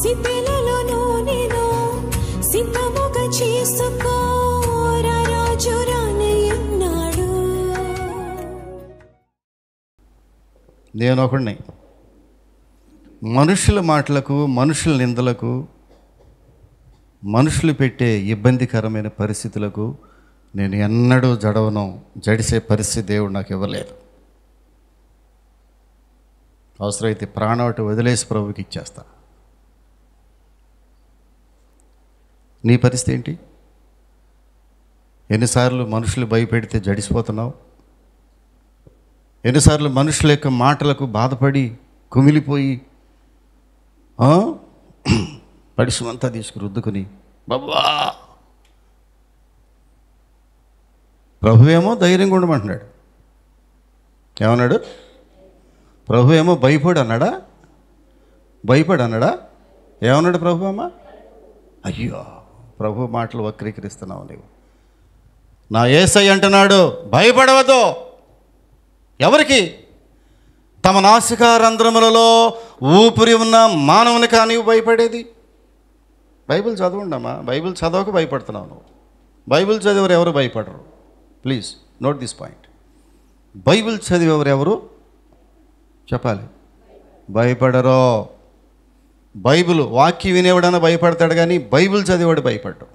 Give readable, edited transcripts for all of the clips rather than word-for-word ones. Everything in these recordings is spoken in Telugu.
సితెలలో నేను సిద్ధముగా చేసుకో రాజు రానయ్యన్నాడు. నేను ఒకడిని మనుషుల మాటలకు, మనుషుల నిందలకు, మనుషులు పెట్టే ఇబ్బందికరమైన పరిస్థితులకు నేను ఎన్నడూ జడిసే పరిస్థితి దేవుడు నాకు ఇవ్వలేదు. అవసరమైతే ప్రాణం వదిలేసి ప్రభుకి ఇచ్చేస్తా. నీ పరిస్థితి ఏంటి? ఎన్నిసార్లు మనుషులు భయపెడితే జడిసిపోతున్నావు? ఎన్నిసార్లు మనుషుల యొక్క మాటలకు బాధపడి కుమిలిపోయి పరిశ్రమంతా తీసుకుని రుద్దుకుని బాబా ప్రభువేమో ధైర్యంగా ఉండమంటున్నాడు. ఏమన్నాడు? ప్రభు ఏమో భయపడు అన్నాడా? ఏమన్నాడు ప్రభు అమ్మ? అయ్యో, ప్రభు మాటలు వక్రీకరిస్తున్నావు నీవు. నా యేసయ్య అంటున్నాడు, భయపడవద్దు. ఎవరికి? తమ నాసికారంధ్రములలో ఊపిరి ఉన్న మానవుని కానీ భయపడేది. బైబిల్ చదవండమ్మా. బైబిల్ చదవక భయపడుతున్నావు నువ్వు. బైబిల్ చదివేవారు ఎవరు భయపడరు. Please note this point. Bible చదివేవారు ఎవరు చెప్పాలి? భయపడరో. బైబిల్ వాక్యం వినేవాడన్నా భయపడతాడు, కానీ బైబిల్ చదివేవాడు భయపడ్డాడు.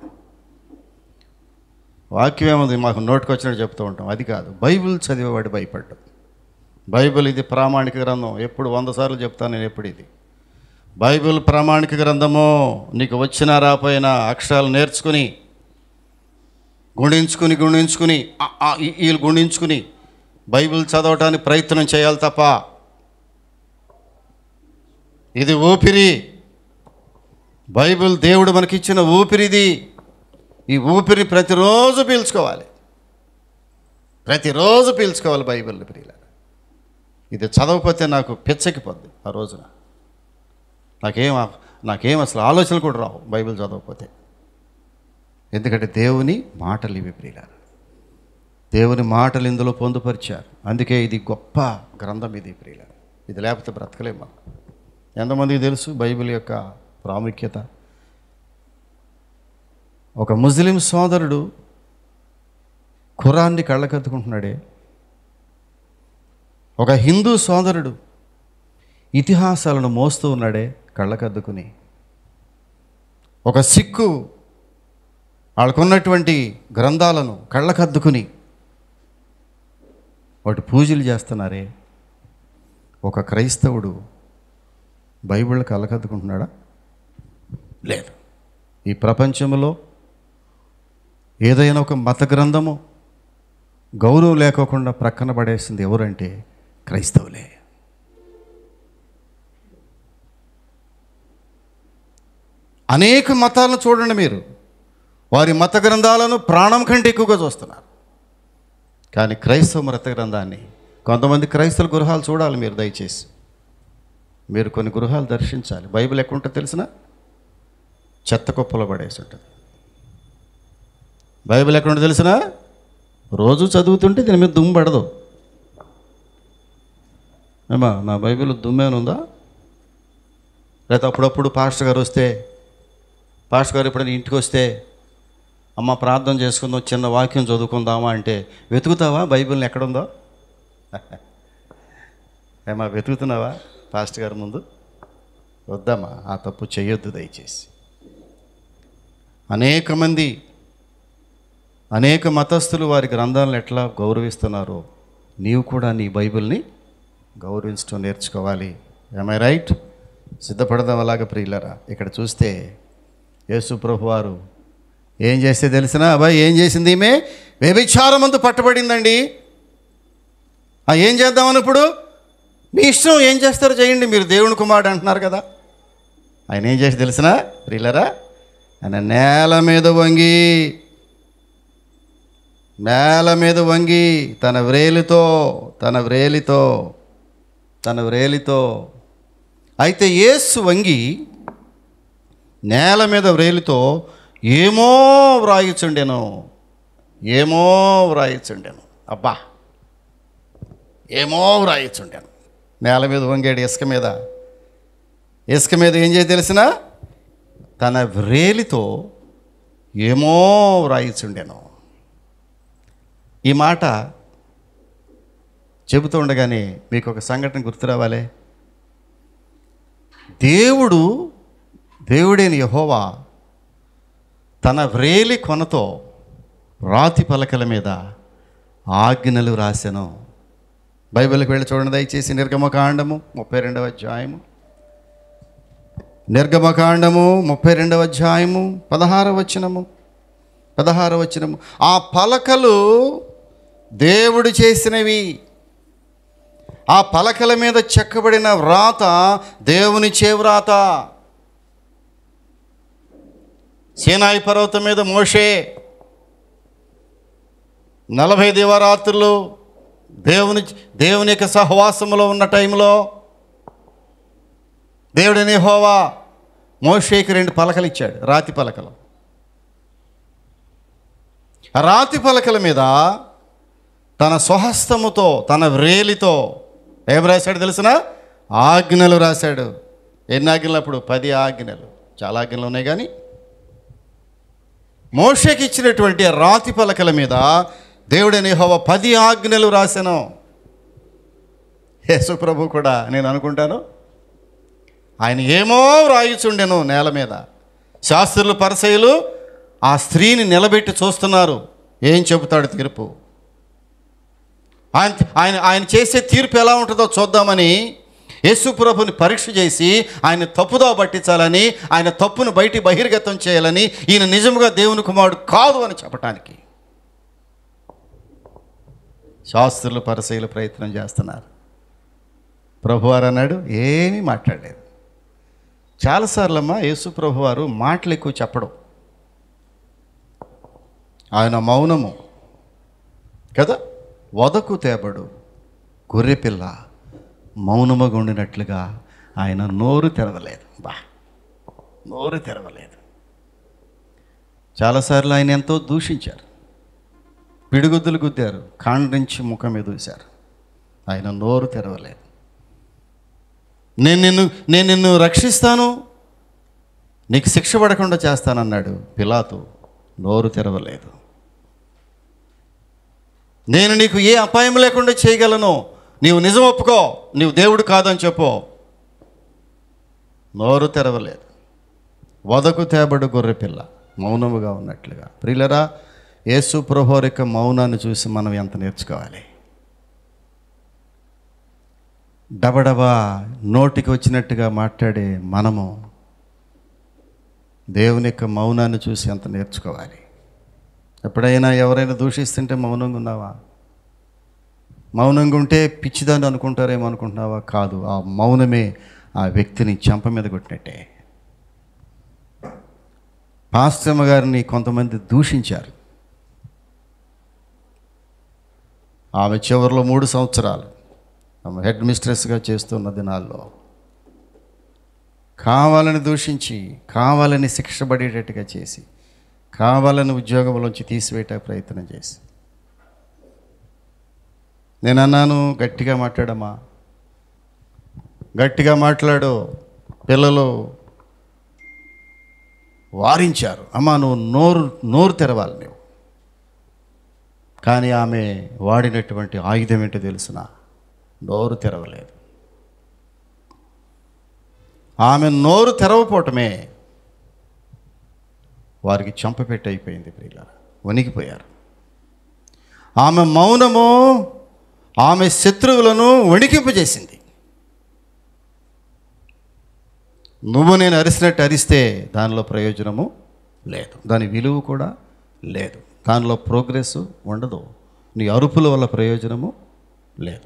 వాక్యం ఏముంది, మాకు నోటికి వచ్చినట్టు చెప్తూ ఉంటాం, అది కాదు. బైబిల్ చదివేవాడు భయపడ్డాడు. బైబిల్ ఇది ప్రామాణిక గ్రంథం. ఎప్పుడు 100 సార్లు చెప్తాను నేను. ఎప్పుడు ఇది బైబిల్ ప్రామాణిక గ్రంథము. నీకు వచ్చినా రాపోయినా అక్షరాలు నేర్చుకుని గుణించుకుని వీళ్ళు గుణించుకుని బైబిల్ చదవటానికి ప్రయత్నం చేయాలి తప్ప, ఇది ఊపిరి. బైబిల్ దేవుడు మనకిచ్చిన ఊపిరిది. ఈ ఊపిరి ప్రతిరోజు పీల్చుకోవాలి. బైబిల్ని ప్రియులారా. ఇది చదవకపోతే నాకు పిచ్చెక్కిపోద్ది ఆ రోజున. నాకేం అసలు ఆలోచనలు కూడా రావు బైబిల్ చదవకపోతే. ఎందుకంటే దేవుని మాటలు ఇవి ప్రియులారా. దేవుని మాటలు ఇందులో పొందుపరిచారు. అందుకే ఇది గొప్ప గ్రంథం ఇది ప్రియులారా. ఇది లేకపోతే బ్రతకలేము మనం. ఎంతమందికి తెలుసు బైబిల్ యొక్క ప్రాముఖ్యత? ఒక ముస్లిం సోదరుడు ఖురాన్ని కళ్ళకద్దుకుంటున్నాడే, ఒక హిందూ సోదరుడు ఇతిహాసాలను మోస్తూ ఉన్నాడే కళ్ళకద్దుకుని, ఒక సిక్కు వాళ్ళకున్నటువంటి గ్రంథాలను కళ్ళకద్దుకుని వాటి పూజలు చేస్తున్నారే, ఒక క్రైస్తవుడు బైబిల్ కళ్ళకద్దుకుంటున్నాడా? లేదు. ఈ ప్రపంచంలో ఏదైనా ఒక మత గ్రంథము గౌరవం లేకోకుండా ప్రక్కన పడేసింది ఎవరంటే క్రైస్తవులే. అనేక మతాలను చూడండి మీరు, వారి మత గ్రంథాలను ప్రాణం కంటే ఎక్కువగా చూస్తున్నారు. కానీ క్రైస్తవ మత గ్రంథాన్ని, కొంతమంది క్రైస్తవ గృహాలు చూడాలి మీరు దయచేసి. మీరు కొన్ని గృహాలు దర్శించాలి. బైబిల్ ఎక్కడుంటుందో తెలిసిన? చెత్త కుప్పలో పడేసి ఉంటుంది. బైబిల్ ఎక్కడుంటుందో తెలిసిన? రోజు చదువుతుంటే దీని మీద దుమ్ము పడదు. ఏమా నా బైబిల్ దుమ్మేనుందా? లేకపోతే అప్పుడప్పుడు పాస్టర్ గారు ఎప్పుడైనా ఇంటికి వస్తే, అమ్మ ప్రార్థన చేసుకుందాం, చిన్న వాక్యం చదువుకుందామా అంటే వెతుకుతావా బైబిల్ని ఎక్కడుందో? ఏమా వెతుకుతున్నావా పాస్టర్ గారి ముందు? వద్దమ్మా, ఆ తప్పు చేయొద్దు దయచేసి. అనేక మతస్థులు వారి గ్రంథాలను ఎట్లా గౌరవిస్తున్నారో నీవు కూడా నీ బైబిల్ని గౌరవించడం నేర్చుకోవాలి. I right? సిద్ధపడదాం అలాగ ప్రియులరా. ఇక్కడ చూస్తే యేసు ప్రభు వారు ఏం చేస్తే తెలిసినా? అబ్బాయి ఏం చేసింది? ఈమె వ్యభిచారమందు పట్టబడిందండి. ఏం చేద్దామని ఇప్పుడు? మీ ఇష్టం, ఏం చేస్తారో చేయండి, మీరు దేవుని కుమారుడు అంటున్నారు కదా. ఆయన ఏం చేసి తెలిసినా ప్రియులరా? ఆయన నేల మీద వంగి తన వ్రేలితో అయితే యేసు వంగి నేల మీద వ్రేలితో ఏమో వ్రాయిచుండెను. అబ్బా, ఏమో వ్రాయిచుండెను. నేల మీద వంగాడు, ఇసుక మీద ఏం చేసి తెలిసినా? తన వ్రేలితో ఏమో వ్రాయిచుండెను. ఈ మాట చెబుతూ ఉండగానే మీకు ఒక సంఘటన గుర్తు రావాలి. దేవుడైన యెహోవా తన వ్రేలి కొనతో రాతి పలకల మీద ఆజ్ఞలు రాసెను. బైబిల్కి వెళ్ళి చూడండి దయచేసి. నిర్గమకాండము 32వ అధ్యాయము, నిర్గమకాండము 32వ అధ్యాయము 16వ వచనము. ఆ పలకలు దేవుడు చేసినవి. ఆ పలకల మీద చెక్కబడిన వ్రాత దేవుని చేవ్రాత. సీనాయి పర్వతం మీద మోషే 40 దివారాత్రులు దేవుని యొక్క సహవాసములో ఉన్న టైంలో దేవుడైన యెహోవా మోషేకి 2 పలకలు ఇచ్చాడు, రాతి పలకలు. ఆ రాతి పలకల మీద తన స్వహస్తముతో, తన వ్రేలితో ఏం రాశాడు తెలిసిన? ఆజ్ఞలు రాశాడు. ఎన్ని ఆజ్ఞలు అప్పుడు? 10 ఆజ్ఞలు. చాలా ఆజ్ఞలు ఉన్నాయి. కానీ మోషేకి ఇచ్చినటువంటి రాతి పలకల మీద దేవుడైన యెహోవా 10 ఆజ్ఞలు రాశాను. యేసు ప్రభు కూడా నేను అనుకుంటాను ఆయన ఏమో వ్రాయిచుండెను నేల మీద. శాస్త్రులు పరిసయ్యులు ఆ స్త్రీని నిలబెట్టి చూస్తున్నారు, ఏం చెబుతాడు తీర్పు. ఆయన చేసే తీర్పు ఎలా ఉంటుందో చూద్దామని యేసు ప్రభుని పరీక్ష చేసి ఆయన తప్పుదో పట్టించాలని, ఆయన తప్పును బహిర్గతం చేయాలని, ఈయన నిజముగా దేవుని కుమారుడు కాదు అని చెప్పటానికి శాస్త్రులు పరిసయ్యులు ప్రయత్నం చేస్తున్నారు. ప్రభువారు అన్నాడు, ఏమీ మాట్లాడలేదు. చాలాసార్లమ్మా యేసు ప్రభువారు మాటలు ఎక్కువ చెప్పడం, ఆయన మౌనము కదా. వదకు తేబడు గొర్రెపిల్ల మౌనముగా ఉండినట్లుగా ఆయన నోరు తెరవలేదు. నోరు తెరవలేదు. చాలాసార్లు ఆయన ఎంతో దూషించారు, పిడిగుద్దులు గుద్దారు, కాండ్రించి ముఖం మీద దూశారు. ఆయన నోరు తెరవలేదు. నేను నిన్ను రక్షిస్తాను, నీకు శిక్ష పడకుండా చేస్తానన్నాడు పిలాతు. నోరు తెరవలేదు. నేను నీకు ఏ అపాయం లేకుండా చేయగలను, నీవు నిజం ఒప్పుకో, నీవు దేవుడు కాదని చెప్పు. నోరు తెరవలేదు. వదకు తేబడు గొర్రెపిల్ల మౌనముగా ఉన్నట్లుగా. ప్రియులరా, యేసు ప్రభువారి యొక్క మౌనాన్ని చూసి మనం ఎంత నేర్చుకోవాలి. డబడబా నోటికి వచ్చినట్టుగా మాట్లాడే మనము దేవుని యొక్క మౌనాన్ని చూసి ఎంత నేర్చుకోవాలి. ఎప్పుడైనా ఎవరైనా దూషిస్తుంటే మౌనంగా ఉన్నావా? మౌనంగా ఉంటే పిచ్చిదాన్ని అనుకుంటారేమో అనుకుంటున్నావా? కాదు, ఆ మౌనమే ఆ వ్యక్తిని చెంప మీద కొట్టినట్టే. పాస్టమ్మ గారిని కొంతమంది దూషించారు. ఆమె చివరిలో 3 సంవత్సరాలు ఆమె హెడ్ మిస్ట్రెస్గా చేస్తున్న దినాల్లో కావాలని దూషించి, కావాలని శిక్ష పడేటట్టుగా చేసి, కావాలని ఉద్యోగంలోంచి తీసివేయట ప్రయత్నం చేసి, నేను అన్నాను, గట్టిగా మాట్లాడమ్మా, గట్టిగా మాట్లాడు. పిల్లలు వారించారు, అమ్మా నువ్వు నోరు తెరవాలి నువ్వు. కానీ ఆమె వాడినటువంటి ఆయుధం ఏంటో తెలుసిన? నోరు తెరవలేదు. ఆమె నోరు తెరవపోవటమే వారికి చంపపెట్టి అయిపోయింది. ప్రియులారా, వణికిపోయారు. ఆమె మౌనము ఆమె శత్రువులను వణికింపజేసింది. నువ్వు నేను అరిసినట్టు అరిస్తే దానిలో ప్రయోజనము లేదు, దాని విలువ కూడా లేదు, దానిలో ప్రోగ్రెస్ ఉండదు, నీ అరుపుల వల్ల ప్రయోజనము లేదు.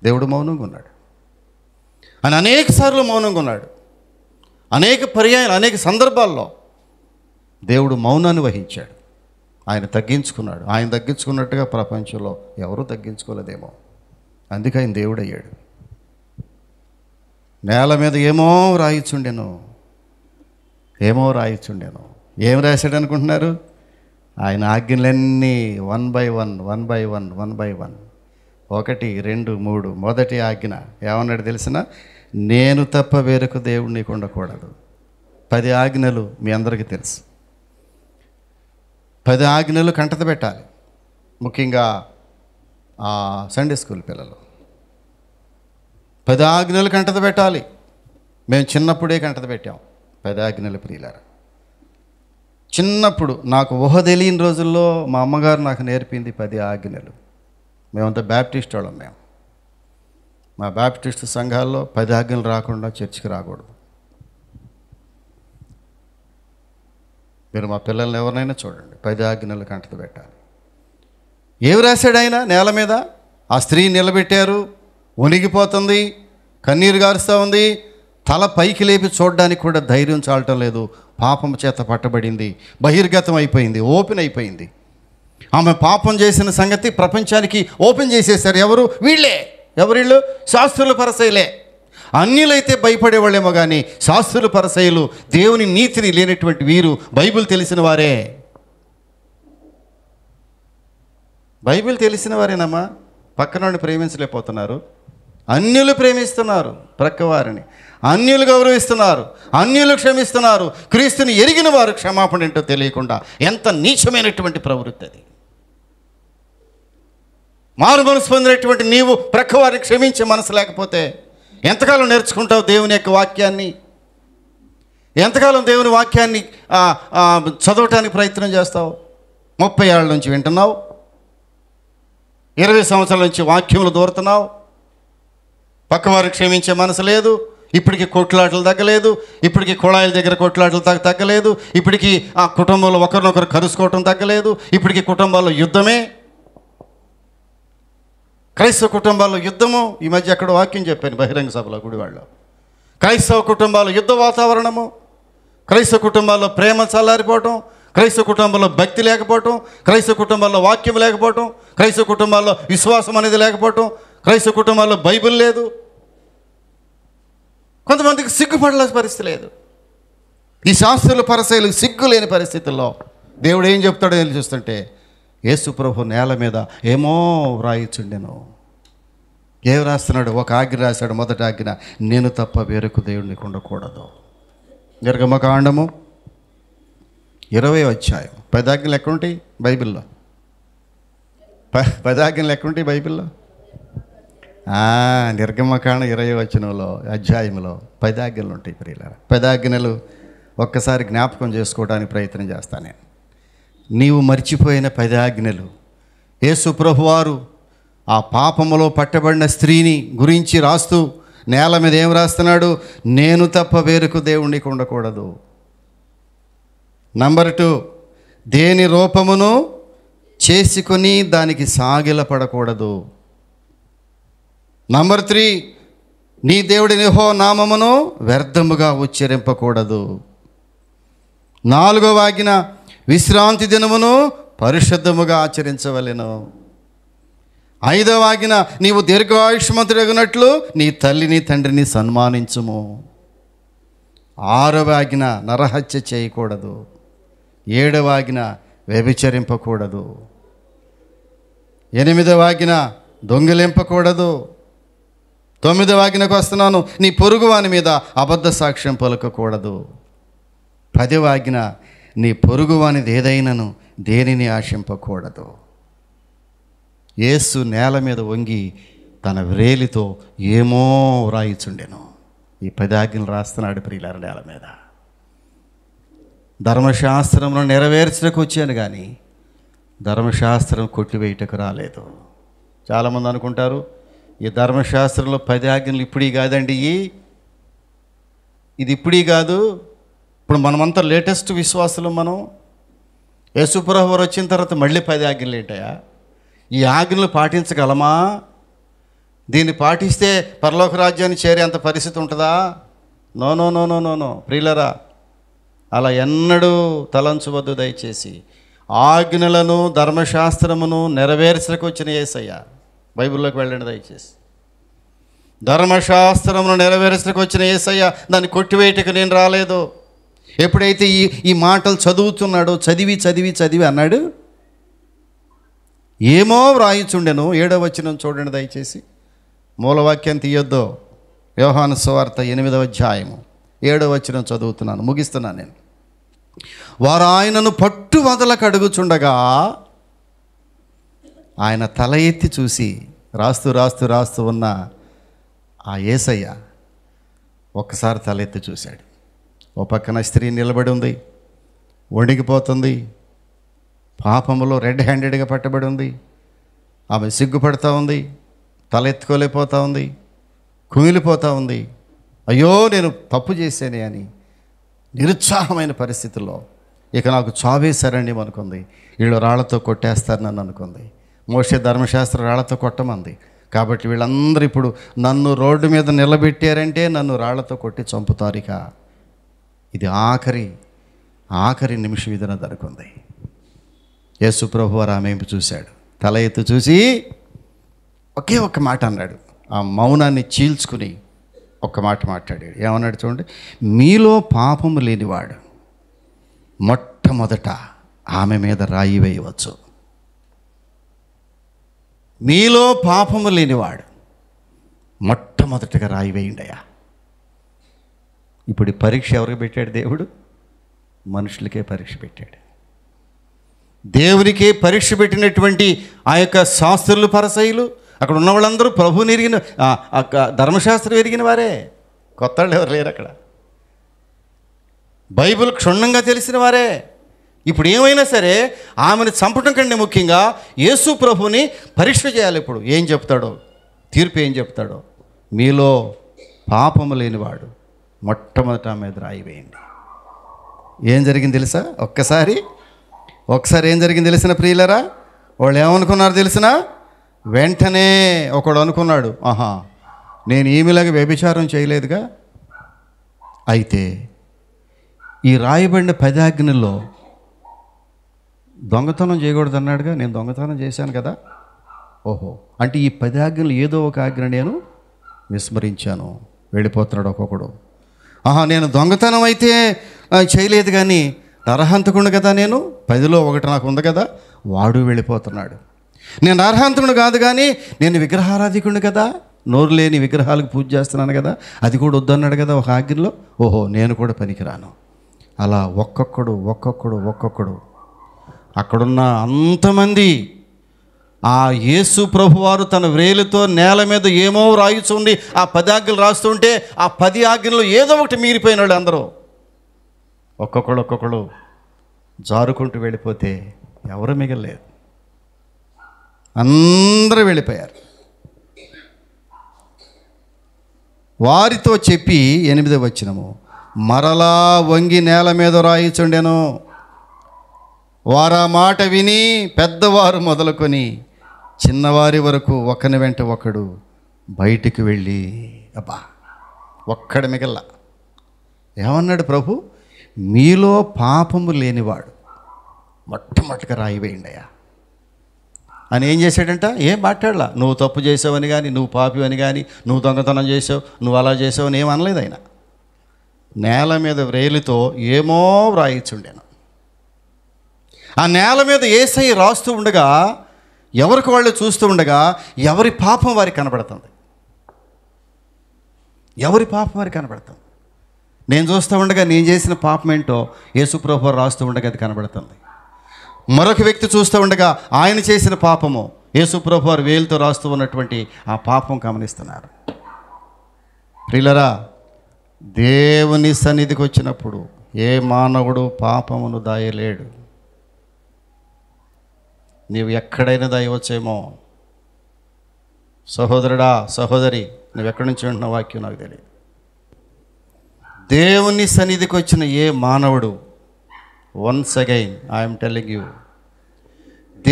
దేవుడు మౌనంగా ఉన్నాడు. ఆయన అనేక సార్లు మౌనంగా ఉన్నాడు. అనేక పర్యాయాలు, అనేక సందర్భాల్లో దేవుడు మౌనాన్ని వహించాడు. ఆయన తగ్గించుకున్నాడు. ఆయన తగ్గించుకున్నట్టుగా ప్రపంచంలో ఎవరూ తగ్గించుకోలేదేమో. అందుకే ఆయన దేవుడు అయ్యాడు. నేల మీద ఏమో రాయిచుండెను. ఏం రాశాడు అనుకుంటున్నారు? ఆయన ఆజ్ఞలన్నీ 1 by 1 1 by 1 1 by 1 1 2 3. మొదటి ఆజ్ఞ ఏమన్నాడు తెలిసిన? నేను తప్ప వేరొక దేవుడు నీకు ఉండకూడదు. 10 ఆజ్ఞలు మీ అందరికీ తెలుసు. 10 ఆజ్ఞలు కంటత పెట్టాలి. ముఖ్యంగా సండే స్కూల్ పిల్లలు 10 ఆజ్ఞలు కంటత పెట్టాలి. మేము చిన్నప్పుడే కంటత పెట్టాం 10 ఆజ్ఞలు ప్రియులారా. చిన్నప్పుడు నాకు ఊహ తెలియని రోజుల్లో మా అమ్మగారు నాకు నేర్పింది 10 ఆజ్ఞలు. మేమంతా బ్యాప్టిస్ట్ వాళ్ళం. మా బ్యాప్టిస్ట్ సంఘాల్లో 10 ఆజ్ఞలు రాకుండా చర్చికి రాకూడదు. మీరు మా పిల్లల్ని ఎవరినైనా చూడండి, 10 ఆజ్ఞలు కంటత పెట్టాలి. ఏమి రాశాడు ఆయన నేల మీద? ఆ స్త్రీ నిలబెట్టారు, వణిగిపోతుంది, కన్నీరు గారుస్తూ ఉంది, తల పైకి లేపి చూడడానికి కూడా ధైర్యం చాలటం లేదు. పాపం చేత పట్టబడింది, బహిర్గతం అయిపోయింది, ఓపెన్ అయిపోయింది. ఆమె పాపం చేసిన సంగతి ప్రపంచానికి ఓపెన్ చేసేసారు. ఎవరు? వీళ్ళే. ఎవరిళ్ళు? శాస్త్రుల పరిసయ్యులే. అన్యులైతే భయపడేవాళ్ళేమో కానీ శాస్త్రుల పరిసయ్యులు, దేవుని నీతిని లేనటువంటి వీరు బైబిల్ తెలిసిన వారే. బైబిల్ తెలిసిన వారేనమ్మా పక్కనోడిని ప్రేమించలేకపోతున్నారు. అన్యులు ప్రేమిస్తున్నారు ప్రక్కవారిని, అన్యులు గౌరవిస్తున్నారు, అన్యులు క్షమిస్తున్నారు. క్రీస్తుని ఎరిగిన వారు క్షమాపణ ఏంటో తెలియకుండా ఎంత నీచమైనటువంటి ప్రవృత్తి అది. మారు మనసు పొందినటువంటి నీవు ప్రక్కవారిని క్షమించే మనసు లేకపోతే ఎంతకాలం నేర్చుకుంటావు దేవుని యొక్క వాక్యాన్ని? ఎంతకాలం దేవుని వాక్యాన్ని చదవటానికి ప్రయత్నం చేస్తావు? 30 ఏళ్ళ నుంచి వింటున్నావు, 20 సంవత్సరాల నుంచి వాక్యములు దూరుతున్నావు. పక్కవారిని క్షమించే మనసు లేదు. ఇప్పటికీ కొట్లాటలు తగ్గలేదు, ఇప్పటికీ కుళాయిల దగ్గర కొట్లాటలు తగ్గలేదు, ఇప్పటికీ ఆ కుటుంబంలో ఒకరినొకరు కలుసుకోవటం తగ్గలేదు, ఇప్పటికీ కుటుంబాల్లో యుద్ధమే. క్రైస్తవ కుటుంబాల్లో యుద్ధము. ఈ మధ్య అక్కడ వాక్యం చెప్పాను బహిరంగ సభలో, గుడివాడలో. క్రైస్తవ కుటుంబాల్లో యుద్ధ వాతావరణము, క్రైస్తవ కుటుంబాల్లో ప్రేమ చల్లారిపోవటం, క్రైస్తవ కుటుంబంలో భక్తి లేకపోవటం, క్రైస్తవ కుటుంబాల్లో వాక్యం లేకపోవటం, క్రైస్తవ కుటుంబాల్లో విశ్వాసం అనేది లేకపోవటం, క్రైస్తవ కుటుంబాల్లో బైబిల్ లేదు. కొంతమందికి సిగ్గుపడాల్సిన పరిస్థితి లేదు. ఈ శాస్త్రుల పరిసయ్యులకు సిగ్గు లేని పరిస్థితుల్లో దేవుడు ఏం చెప్తాడో అని చూస్తుంటే, యేసు ప్రభు నేల మీద ఏమో వ్రాయిచుండెను. ఏం రాస్తున్నాడు? ఒక ఆజ్ఞ రాశాడు. మొదటి ఆజ్ఞ, నేను తప్ప వేరొక దేవుడికి ఉండకూడదు. నిర్గమకాండము 20వ అధ్యాయం. 10 ఆజ్ఞలు ఎక్కడుంటాయి బైబిల్లో? 10 ఆజ్ఞలు ఎక్కడుంటాయి బైబిల్లో? నిర్గమకాండ 20వ అధ్యాయంలో 10 ఆజ్ఞలు ఉంటాయి ప్రియులారా. 10 ఆజ్ఞలు ఒక్కసారి జ్ఞాపకం చేసుకోవడానికి ప్రయత్నం చేస్తాను నేను. నీవు మర్చిపోయిన 10 ఆజ్ఞలు. యేసు ప్రభువారు ఆ పాపములో పట్టబడిన స్త్రీని గురించి రాస్తూ నేల మీద ఏం రాస్తున్నాడు? నేను తప్ప వేరొక దేవునికి ఉండకూడదు. నంబర్ 2, దేని రూపమును చేసుకొని దానికి సాగిలపడకూడదు. నంబర్ 3, నీ దేవుడిని యెహోవా నామమును వ్యర్థముగా ఉచ్చరింపకూడదు. 4వ ఆజ్ఞ, విశ్రాంతి దినమును పరిశుద్ధముగా ఆచరించవలెను. 5వ ఆజ్ఞ, నీవు దీర్ఘాయుష్మంతుడగినట్లు నీ తల్లిని తండ్రిని సన్మానించుము. 6వ ఆజ్ఞ, నరహత్య చేయకూడదు. 7వ ఆజ్ఞ, వ్యభిచరింపకూడదు. 8వ ఆజ్ఞ, దొంగిలింపకూడదు. 9వ ఆజ్ఞకు వస్తున్నాను, నీ పొరుగువాని మీద అబద్ధ సాక్ష్యం పలకకూడదు. 10వ ఆజ్ఞ, నీ పొరుగువానిది ఏదైనాను దేనిని ఆశింపకూడదు. యేసు నేల మీద వంగి తన వ్రేలితో ఏమో వ్రాయిచుండెను. ఈ 10 ఆజ్ఞలు రాస్తున్నాడు ప్రియులార నేల మీద. ధర్మశాస్త్రంలో నెరవేర్చడానికి వచ్చాను కానీ ధర్మశాస్త్రం కొట్టివేయటకు రాలేదు. చాలామంది అనుకుంటారు ఈ ధర్మశాస్త్రంలో 10 ఆజ్ఞలు ఇప్పుడీ కాదండి, ఇది ఇప్పుడీ కాదు. ఇప్పుడు మనమంతా లేటెస్ట్ విశ్వాసులు. మనం యేసుప్రభు వారు వచ్చిన తర్వాత మళ్ళీ 10 ఆజ్ఞలు ఏంటయా? ఈ ఆజ్ఞలు పాటించగలమా? దీన్ని పాటిస్తే పరలోక రాజ్యాన్ని చేరే అంత పరిస్థితి ఉంటుందా? No no no no no no ప్రియులరా, అలా ఎన్నడూ తలంచవద్దు దయచేసి. ఆజ్ఞలను ధర్మశాస్త్రమును నెరవేర్చడానికి వచ్చిన యేసయ్య. బైబిల్లోకి వెళ్ళండి దయచేసి. ధర్మశాస్త్రమును నెరవేర్చడానికి వచ్చిన యేసయ్య, దాన్ని కొట్టివేయటకు నేను రాలేదు. ఎప్పుడైతే ఈ మాటలు చదువుతున్నాడో చదివి చదివి చదివి అన్నాడు, ఏమో వ్రాయిచుండెను. 7వ వచనం చూడండి దయచేసి. మూలవాక్యం తీయొద్దు. యోహాను సువార్త 8వ అధ్యాయము 7వ వచనం చదువుతున్నాను, ముగిస్తున్నాను నేను. వారు ఆయనను పట్టు వదలకు అడుగుచుండగా ఆయన తల ఎత్తి చూసి రాస్తూ ఉన్న ఆ యేసయ్య ఒక్కసారి తల ఎత్తి చూశాడు. ఓ పక్కన స్త్రీ నిలబడి ఉంది, వణికిపోతుంది, పాపములో రెడ్ హ్యాండెడ్గా పట్టబడి ఉంది. ఆమె సిగ్గుపడుతూ ఉంది, తల ఎత్తుకోలేకపోతూ ఉంది, కుమిలిపోతూ ఉంది. అయ్యో నేను తప్పు చేశానే అని నిరుత్సాహమైన పరిస్థితుల్లో ఇక నాకు చావే సరండి అనుకుంది. వీళ్ళు రాళ్లతో కొట్టేస్తారు నన్ను అనుకుంది. మోషే ధర్మశాస్త్ర రాళ్లతో కొట్టమంది. కాబట్టి వీళ్ళందరూ ఇప్పుడు నన్ను రోడ్డు మీద నిలబెట్టారంటే నన్ను రాళ్లతో కొట్టి చంపుతారు. ఇక ఇది ఆఖరి నిమిషం ఇదన దొరుకుంది. యేసు ప్రభువారు ఆమె చూశాడు, తల ఎత్తు చూసి ఒకే ఒక్క మాట అన్నాడు. ఆ మౌనాన్ని చీల్చుకుని ఒక్క మాట మాట్లాడాడు. ఏమన్నాడు చూడండి, మీలో పాపము లేనివాడు మొట్టమొదట ఆమె మీద రాయి వేయవచ్చు. మీలో పాపము లేనివాడు మొట్టమొదటగా రాయి వేయండి అయ్యా. ఇప్పుడు ఈ పరీక్ష ఎవరికి పెట్టాడు దేవుడు? మనుషులకే పరీక్ష పెట్టాడు. దేవునికే పరీక్ష పెట్టినటువంటి ఆ యొక్క శాస్త్రులు, పరిసయ్యులు, అక్కడ ఉన్న వాళ్ళందరూ ప్రభువుని ఎరిగిన, ధర్మశాస్త్రం ఎరిగిన వారే, కొత్త వాళ్ళు ఎవరు లేరు అక్కడ. బైబిల్ క్షుణ్ణంగా తెలిసిన వారే. ఇప్పుడు ఏమైనా సరే ఆమెను చంపటం కంటే ముఖ్యంగా యేసు ప్రభుని పరీక్ష చేయాలి. ఇప్పుడు ఏం చెప్తాడో, తీర్పు ఏం చెప్తాడో, మీలో పాపము లేనివాడు మొట్టమొదట ఆమె మీద రాయి వేయండి. ఏం జరిగింది తెలుసా? ఒక్కసారి ఏం జరిగింది తెలిసిన ప్రియులరా? వాళ్ళు ఏమనుకున్నారు తెలిసిన? వెంటనే ఒకడు అనుకున్నాడు, ఆహా నేను ఈమెలాగా వ్యభిచారం చేయలేదుగా, అయితే ఈ రాయబడిన 10 ఆజ్ఞల్లో దొంగతనం చేయకూడదు అన్నాడుగా, నేను దొంగతనం చేశాను కదా, ఓహో అంటే ఈ 10 ఆజ్ఞలు ఏదో ఒక ఆజ్ఞ నేను విస్మరించాను. వెళ్ళిపోతున్నాడు ఒక్కొక్కడు. ఆహా నేను దొంగతనం అయితే చేయలేదు కానీ నరహంతకుడు కదా, నేను 10లో ఒకటి నాకు ఉంది కదా, వాడు వెళ్ళిపోతున్నాడు. నేను నరహంతకుడు కాదు కానీ నేను విగ్రహారాధికుడిని కదా, నోరు లేని విగ్రహాలకు పూజ చేస్తున్నాను కదా, అది కూడా వద్దన్నాడు కదా ఒక ఆజ్ఞలో, ఓహో నేను కూడా పనికిరాను. అలా ఒక్కొక్కడు అక్కడున్న అంతమంది ఆ యేసు ప్రభువారు తన వ్రేలుతో నేల మీద ఏమో రాయిచుండి ఆ 10 ఆజ్ఞలు రాస్తుంటే ఆ 10 ఆజ్ఞలు ఏదో ఒకటి మీరిపోయిన వాళ్ళు అందరూ ఒక్కొక్కడు జారుకుంటూ వెళ్ళిపోతే ఎవరు మిగలలేదు, అందరూ వెళ్ళిపోయారు. వారితో చెప్పి 8వ వచనము, మరలా వంగి నేల మీద రాయిచుండెను. వారా మాట విని పెద్దవారు మొదలుకొని చిన్నవారి వరకు ఒకని వెంట ఒకడు బయటికి వెళ్ళి, అబ్బా ఒక్కడ మిగల్లా. ఏమన్నాడు ప్రభు? మీలో పాపము లేనివాడు మొట్టమొదటిగా రాయి వేయండి అయ్యా అని. ఏం చేశాడంట? ఏం మాట్లాడలా. నువ్వు తప్పు చేసావని కానీ, నువ్వు పాపి అని కానీ, నువ్వు దొంగతనం చేసావు, నువ్వు అలా చేసావు అని ఏం అనలేదు ఆయన. నేల మీద వ్రేలితో ఏమో వ్రాయిచుండెను. ఆ నేల మీద యేసయ్య రాస్తూ ఉండగా, ఎవరికి వాళ్ళు చూస్తూ ఉండగా ఎవరి పాపం వారికి కనబడుతుంది. నేను చూస్తూ ఉండగా నేను చేసిన పాపం ఏంటో యేసు ప్రభువు రాస్తూ ఉండగా అది కనబడుతుంది. మరొక వ్యక్తి చూస్తూ ఉండగా ఆయన చేసిన పాపము యేసు ప్రభువు వారు వేలుతో రాస్తూ ఉన్నటువంటి ఆ పాపం గమనిస్తున్నారు. ప్రియులరా, దేవుని సన్నిధికి వచ్చినప్పుడు ఏ మానవుడు పాపమును దాయలేడు. నీవు ఎక్కడైనా దాయవచ్చేమో. సహోదరుడా, సహోదరి, నువ్వు ఎక్కడి నుంచి వింటున్న వాక్యం నాకు తెలియదు. దేవుని సన్నిధికి వచ్చిన ఏ మానవుడు, once again I'm telling you,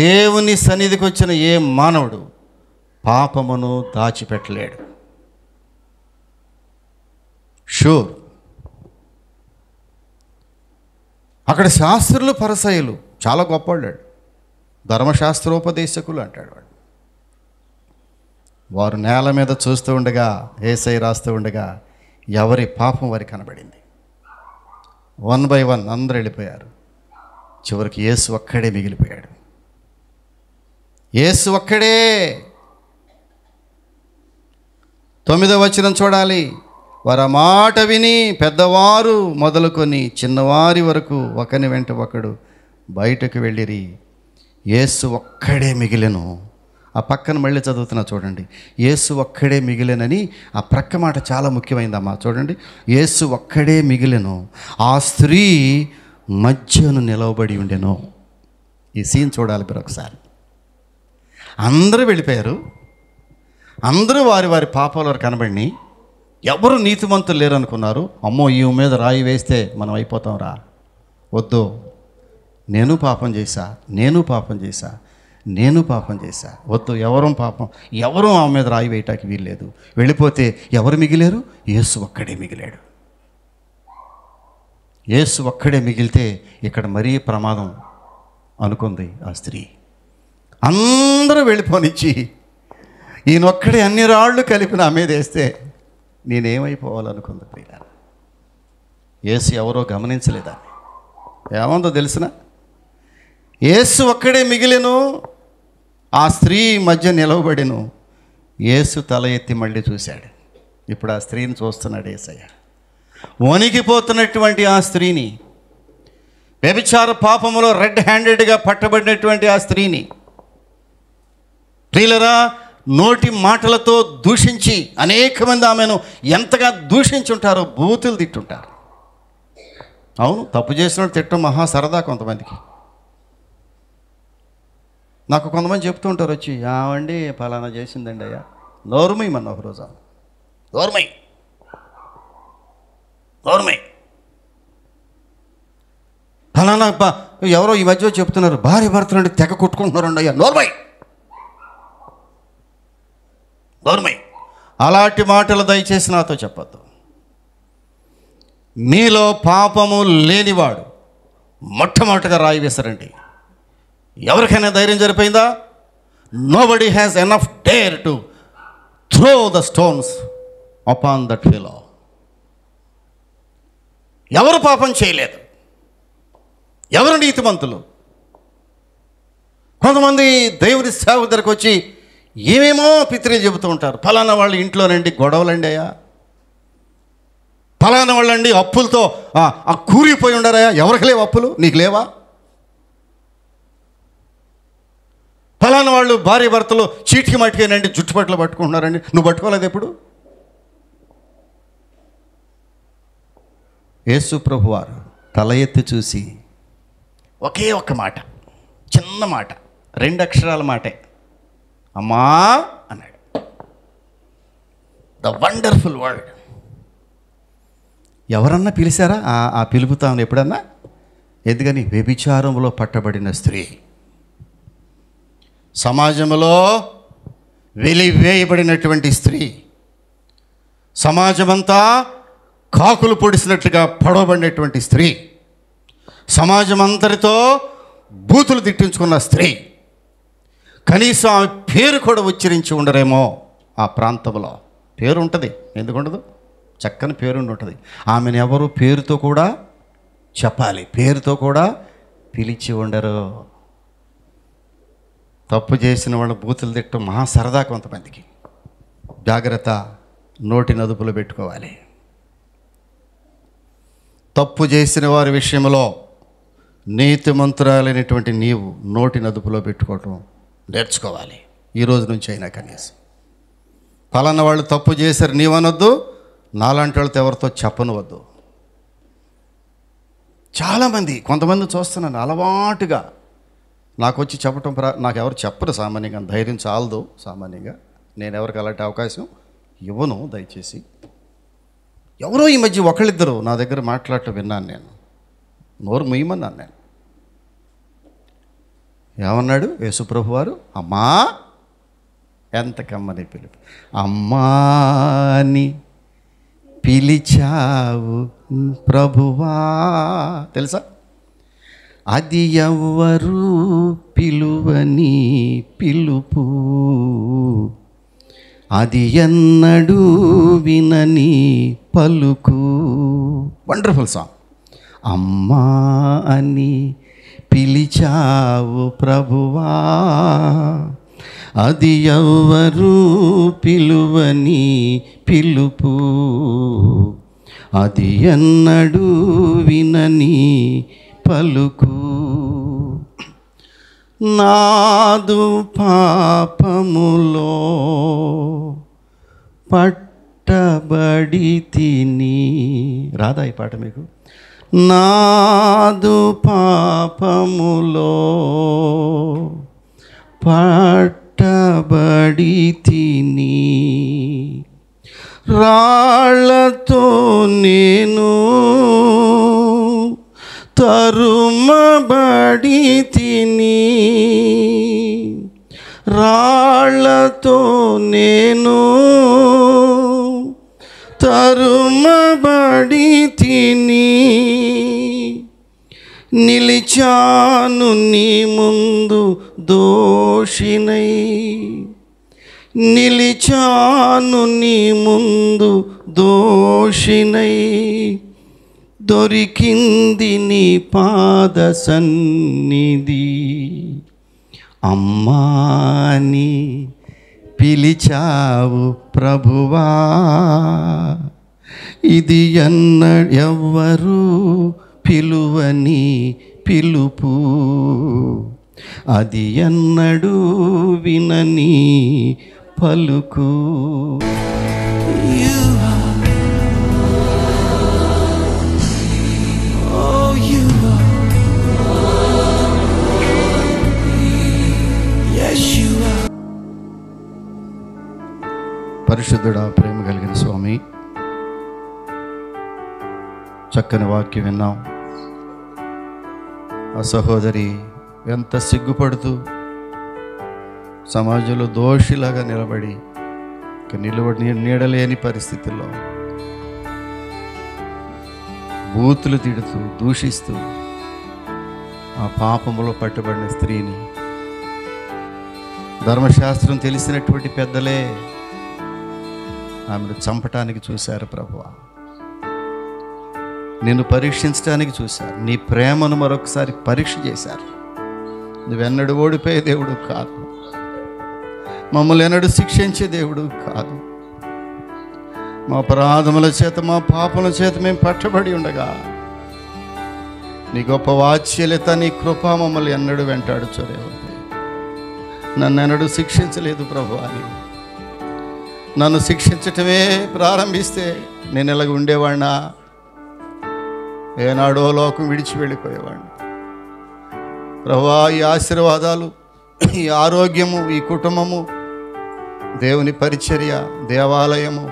దేవుని సన్నిధికి వచ్చిన ఏ మానవుడు పాపమును దాచిపెట్టలేడు. షూర్. అక్కడ శాస్త్రులు, పరిసయ్యులు చాలా గొప్పవాళ్ళు, ధర్మశాస్త్రోపదేశకులు అంటాడు వాడు. వారు నేల మీద చూస్తూ ఉండగా, యేసయ్య రాస్తూ ఉండగా ఎవరి పాపం వారికి కనబడింది. 1 by 1 అందరూ వెళ్ళిపోయారు. చివరికి యేసు ఒక్కడే మిగిలిపోయాడు. యేసు ఒక్కడే. 9వ వచనం చూడాలి. వారు ఆ మాట విని పెద్దవారు మొదలుకొని చిన్నవారి వరకు ఒకని వెంట ఒకడు బయటకు వెళ్ళిరి. యేసు ఒక్కడే మిగిలెను. ఆ పక్కన మళ్ళీ చదువుతున్నా చూడండి. యేసు ఒక్కడే మిగిలెనని ఆ ప్రక్క మాట చాలా ముఖ్యమైనదమ్మా. చూడండి, యేసు ఒక్కడే మిగిలెను, ఆ స్త్రీ మధ్యను నిలవబడి ఉండెను. ఈ సీన్ చూడాలి మీరు ఒకసారి. అందరూ వెళ్ళిపోయారు, అందరూ వారి వారి పాపాలు కనబడి, ఎవరు నీతిమంతులు లేరు అనుకున్నారు. అమ్మో, ఈ మీద రాయి వేస్తే మనం అయిపోతాం రా, వద్దు, నేను పాపం చేశా, నేను పాపం చేశా, నేను పాపం చేశా, వద్దు, ఎవరు ఆమె మీద రాయి వేయటానికి వీల్లేదు. వెళ్ళిపోతే ఎవరు మిగిలారు? యేసు ఒక్కడే మిగిలాడు. యేసు ఒక్కడే మిగిలితే ఇక్కడ మరీ ప్రమాదం అనుకుంది ఆ స్త్రీ. అందరూ వెళ్ళిపోనిచ్చి ఈయనొక్కడే అన్ని రాళ్ళు కలిపి నా మీద వేస్తే నేనేమైపోవాలనుకుంది ప్రియులారా. యేసు ఎవరో గమనించలేదా? ఏమందో తెలిసిన, యేసు ఒక్కడే మిగిలెను, ఆ స్త్రీ మధ్య నిలవబడెను. యేసు తల ఎత్తి మళ్ళీ చూశాడు. ఇప్పుడు ఆ స్త్రీని చూస్తున్నాడు యేసయ్య. వణికిపోతున్నటువంటి ఆ స్త్రీని, వ్యభిచార పాపములో రెడ్ హ్యాండెడ్గా పట్టబడినటువంటి ఆ స్త్రీని, ప్రియులరా, నోటి మాటలతో దూషించి అనేక మంది ఆమెను ఎంతగా దూషించుంటారో, బూతులు తిట్టుంటారు. అవును, తప్పు చేసినట్టు తిట్టడం మహా సరదా కొంతమందికి. నాకు కొంతమంది చెప్తూ ఉంటారు వచ్చి, ఆవండి ఫలానా చేసిందండి అయ్యా. నోరుమై మన ఒకరోజు నోరుమై ఫలానా ఎవరో ఈ మధ్య చెప్తున్నారు, భార్య భర్తలండి తెగ కొట్టుకుంటున్నారండి అయ్యా. నోరుమై. అలాంటి మాటలు దయచేసి నాతో చెప్పద్దు. మీలో పాపము లేనివాడు మొట్టమొదటిగా రాయి వేశారండి. ఎవరికైనా ధైర్యం సరిపోయిందా? Nobody has enough dare to throw the stones upon that fellow. ఎవరు పాపం చేయలేదు, ఎవరు నీతిమంతులు? కొంతమంది దేవుని సేవ దగ్గరకు వచ్చి ఏమేమో పిత్రీలు చెబుతూ ఉంటారు. ఫలానా వాళ్ళ ఇంట్లోనండి గొడవలండి అయ్యా, ఫలానా వాళ్ళండి అప్పులతో కూరిపోయి ఉండరయ్యా. ఎవరికి లేవు అప్పులు? నీకు లేవా? ఫలానా వాళ్ళు భార్య భర్తలు చీటికి మట్టికేనండి జుట్టుపట్లు పట్టుకుంటున్నారండి. నువ్వు పట్టుకోలేదు ఎప్పుడు? యేసు ప్రభువారు తల ఎత్తి చూసి ఒకే ఒక్క మాట, చిన్న మాట, 2 అక్షరాల మాటే, అమ్మా అన్నాడు. The wonderful word. ఎవరన్నా పిలిచారా ఆ పిలుపుతాను ఎప్పుడన్నా? ఎందుకని? వ్యభిచారంలో పట్టబడిన స్త్రీ, సమాజంలో వెలివేయబడినటువంటి స్త్రీ, సమాజమంతా కాకులు పొడిసినట్లుగా పొడవబడినటువంటి స్త్రీ, సమాజం అందరితో బూతులు తిట్టించుకున్న స్త్రీ, కనీసం ఆమె పేరు కూడా ఉచ్చరించి ఉండరేమో. ఆ ప్రాంతంలో పేరు ఉంటుంది, ఎందుకుండదు? చక్కని పేరుండి ఉంటుంది. ఆమెను ఎవరు పేరుతో కూడా చెప్పాలి, పేరుతో కూడా పిలిచి ఉండరు. తప్పు చేసిన వాళ్ళు బూతులు తిట్టడం మహా సరదా కొంతమందికి. జాగ్రత్త, నోటి నదుపులో పెట్టుకోవాలి. తప్పు చేసిన వారి విషయంలో నీతిమంతురాలైనటువంటి నీవు నోటి నదుపులో పెట్టుకోవటం నేర్చుకోవాలి. ఈ రోజు నుంచి అయినా కనీసం ఫలానా వాళ్ళు తప్పు చేశారు నీవనొద్దు, నాలాంటి వాళ్ళతో ఎవరితో చెప్పనవద్దు. చాలామంది, కొంతమంది చూస్తున్నాను అలవాటుగా నాకు వచ్చి చెప్పటం. నాకు ఎవరు చెప్పరు సామాన్యంగా, ధైర్యం చాలదు సామాన్యంగా. నేను ఎవరికి అలాంటి అవకాశం ఇవ్వను దయచేసి. ఎవరో ఈ మధ్య ఒకళ్ళిద్దరు నా దగ్గర మాట్లాడటం విన్నాను. నేను నోరు ముయ్యమన్నాను. నేను ఏమన్నాడు యేసుప్రభు వారు? అమ్మా, ఎంత కమ్మని పిలుపు, అమ్మాని పిలిచావు ప్రభువా. తెలుసా? అది ఎవ్వరు పిలువని పిలుపు, అది ఎన్నడూ వినని పలుకు. Wonderful song. అమ్మా అని పిలిచావు ప్రభువా, అది ఎవ్వరు పిలువని పిలుపు, అది ఎన్నడూ వినని పలుకు. నాదు పాపములో పట్టబడి తిని. రాదా ఈ పాట మీకు? నాదు పాపములో పట్టబడి తిని, రాళ్ళతో నేను తరుమబడి తిని, రాళ్ళతో నేను తరుమబడి తిని, నిలిచాను నీ ముందు దోషినై, నిలిచాను నీ ముందు దోషినై, దొరికింది నీ పాద సన్నిధి. అమ్మాని పిలిచావు ప్రభువా, ఇది ఎవ్వరు పిలువని పిలుపు, అది ఎన్నడూ వినని పలుకు. పరిశుద్ధుడా, ప్రేమ కలిగిన స్వామి, చక్కని వాక్యం విన్నాం. ఆ సహోదరి ఎంత సిగ్గుపడుతూ సమాజంలో దోషిలాగా నిలబడి నీడలేని పరిస్థితుల్లో బూతులు తిడుతూ దూషిస్తూ ఆ పాపములో పట్టుబడిన స్త్రీని ధర్మశాస్త్రం తెలిసినటువంటి పెద్దలే ఆమెను చంపటానికి చూశారు ప్రభువా. నిన్ను పరీక్షించడానికి చూశారు. నీ ప్రేమను మరొకసారి పరీక్ష చేశారు. నువ్వెన్నడూ ఓడిపోయే దేవుడు కాదు, మమ్మల్ని ఎన్నడూ శిక్షించే దేవుడు కాదు. మా అపరాధముల చేత, మా పాపముల చేత మేము పట్టబడి ఉండగా నీ గొప్ప వాత్సల్యత, నీ కృప మమ్మల్ని ఎన్నడూ వెంటాడుచూనే ఉంది. నన్ను ఎన్నడూ శిక్షించలేదు ప్రభువా. నన్ను శిక్షించటమే ప్రారంభిస్తే నేను ఇలాగ ఉండేవాడినా? ఏనాడో లోకం విడిచి వెళ్ళిపోయేవాడిని. ప్రభువా, ఈ ఆశీర్వాదాలు, ఈ ఆరోగ్యము, ఈ కుటుంబము, దేవుని పరిచర్య, దేవాలయము,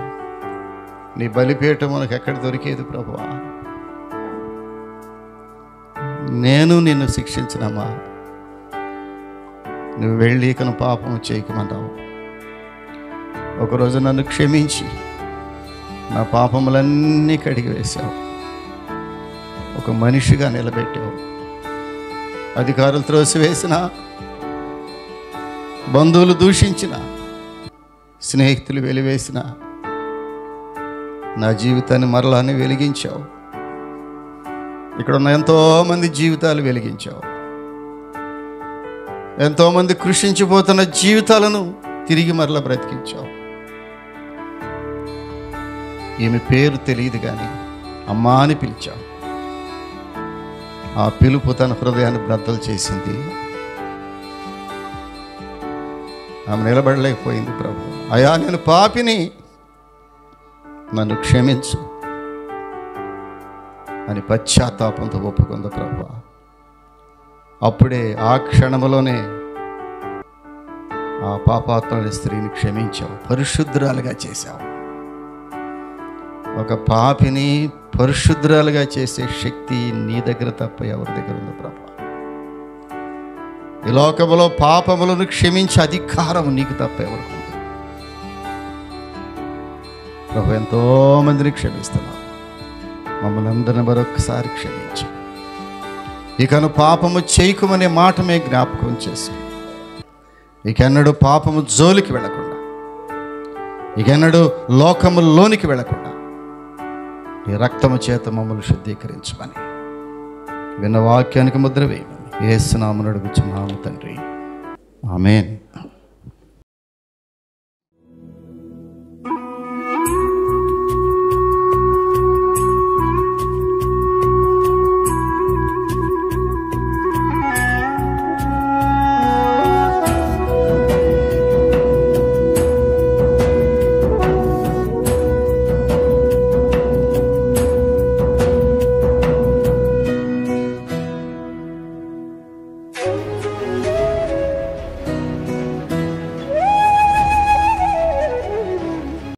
నీ బలిపీఠం మనకు ఎక్కడ దొరికేది ప్రభువా? నేను నిన్ను శిక్షించినమ్మా, నువ్వు వెళ్ళి ఇకను పాపము చేయకమన్నావు. ఒకరోజు నన్ను క్షమించి నా పాపములన్నీ కడిగి వేశావు. ఒక మనిషిగా నిలబెట్టావు. అధికారులు త్రోసివేసిన, బంధువులు దూషించిన, స్నేహితులు వెలివేసిన నా జీవితాన్ని మరలానే వెలిగించావు. ఇక్కడ ఉన్న ఎంతోమంది జీవితాలు వెలిగించావు. ఎంతోమంది కృషించిపోతున్న జీవితాలను తిరిగి మరలా బ్రతికించావు. ఈమె పేరు తెలియదు కానీ అమ్మా అని పిలిచావు. ఆ పిలుపు తన హృదయాన్ని బ్రద్దలు చేసింది. ఆమె నిలబడలేకపోయింది. ప్రభు, అయా నేను పాపిని, నన్ను క్షమించు అని పశ్చాత్తాపంతో ఒప్పుకుంది ప్రభు. అప్పుడే ఆ క్షణంలోనే ఆ పాపాత్ముని స్త్రీని క్షమించావు, పరిశుద్ధురాలుగా చేశావు. ఒక పాపిని పరిశుద్ధురాలుగా చేసే శక్తి నీ దగ్గర తప్ప ఎవరి దగ్గర ఉంది ప్రభు? ఈ లోకములో పాపములను క్షమించే అధికారం నీకు తప్ప ఎవరికి ఉంది ప్రభు? ఎంతోమందిని క్షమిస్తున్నావు. మమ్మల్ని అందరిని మరొకసారి క్షమించి ఇకను పాపము చేయకుమనే మాట మే జ్ఞాపకం చేసి, ఇకెన్నడూ పాపము జోలికి వెళ్ళకుండా, ఇకెన్నడూ లోకములోనికి వెళ్ళకుండా నీ రక్తము చేత మమ్మల్ని శుద్ధీకరించమని విన్న వాక్యానికి ముద్ర వేయమని యేసు నామమున అడుగుచున్నాము తండ్రి. ఆమేన్.